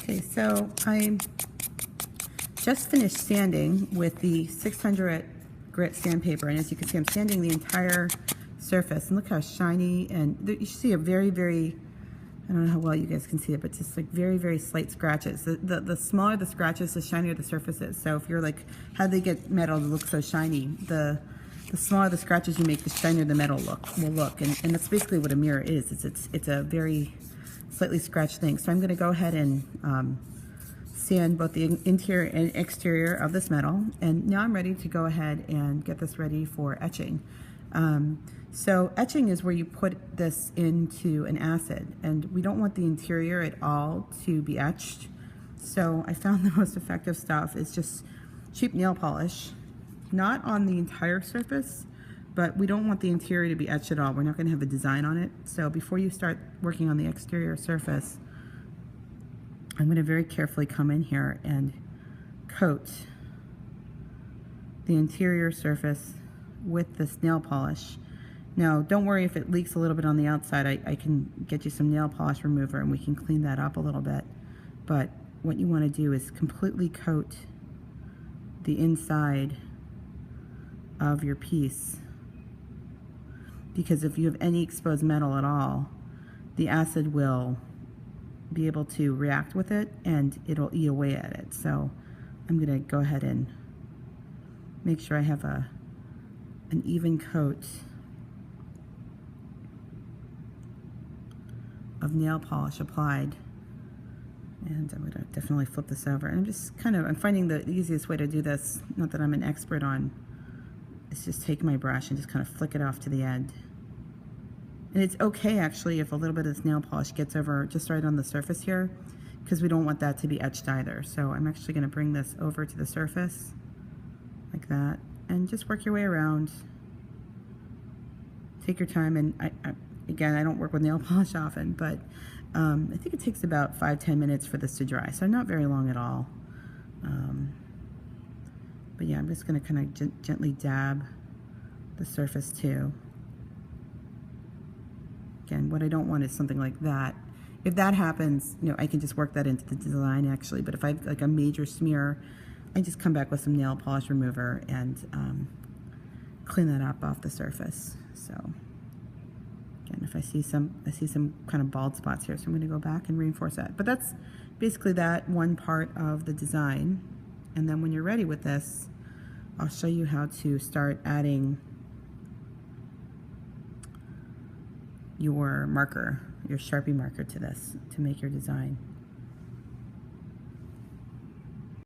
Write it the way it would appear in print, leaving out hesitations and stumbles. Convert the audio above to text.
Okay, so I just finished sanding with the 600 grit sandpaper, and as you can see, I'm sanding the entire surface, and look how shiny, and you see a very, very, I don't know how well you guys can see it, but just like very, very slight scratches. The smaller the scratches, the shinier the surface is. So if you're like, how they get metal to look so shiny, the smaller the scratches you make, the shinier the metal will look, and that's basically what a mirror is. It's a very slightly scratched thing. So I'm going to go ahead and sand both the interior and exterior of this metal, and now I'm ready to go ahead and get this ready for etching. So etching is where you put this into an acid, and we don't want the interior at all to be etched. So I found the most effective stuff is just cheap nail polish, not on the entire surface, but we don't want the interior to be etched at all. We're not going to have a design on it. So before you start working on the exterior surface, I'm going to very carefully come in here and coat the interior surface with this nail polish. Now, don't worry if it leaks a little bit on the outside. I can get you some nail polish remover and we can clean that up a little bit. But what you want to do is completely coat the inside of your piece, because if you have any exposed metal at all, the acid will be able to react with it and it'll eat away at it. So I'm going to go ahead and make sure I have an even coat of nail polish applied, and I'm going to definitely flip this over, and I'm finding the easiest way to do this, not that I'm an expert on, is just take my brush and just kind of flick it off to the end. And it's okay actually if a little bit of this nail polish gets over just right on the surface here, because we don't want that to be etched either. So I'm actually going to bring this over to the surface like that, and just work your way around. Take your time, and again, I don't work with nail polish often, but I think it takes about 5-10 minutes for this to dry, so not very long at all. But yeah, I'm just going to kind of gently dab the surface too. Again, what I don't want is something like that. If that happens, you know, I can just work that into the design actually, but if I have like a major smear, I just come back with some nail polish remover and clean that up off the surface. So again, if I see some kind of bald spots here, so I'm going to go back and reinforce that. But that's basically that one part of the design. And then when you're ready with this, I'll show you how to start adding your marker, your Sharpie marker to this to make your design.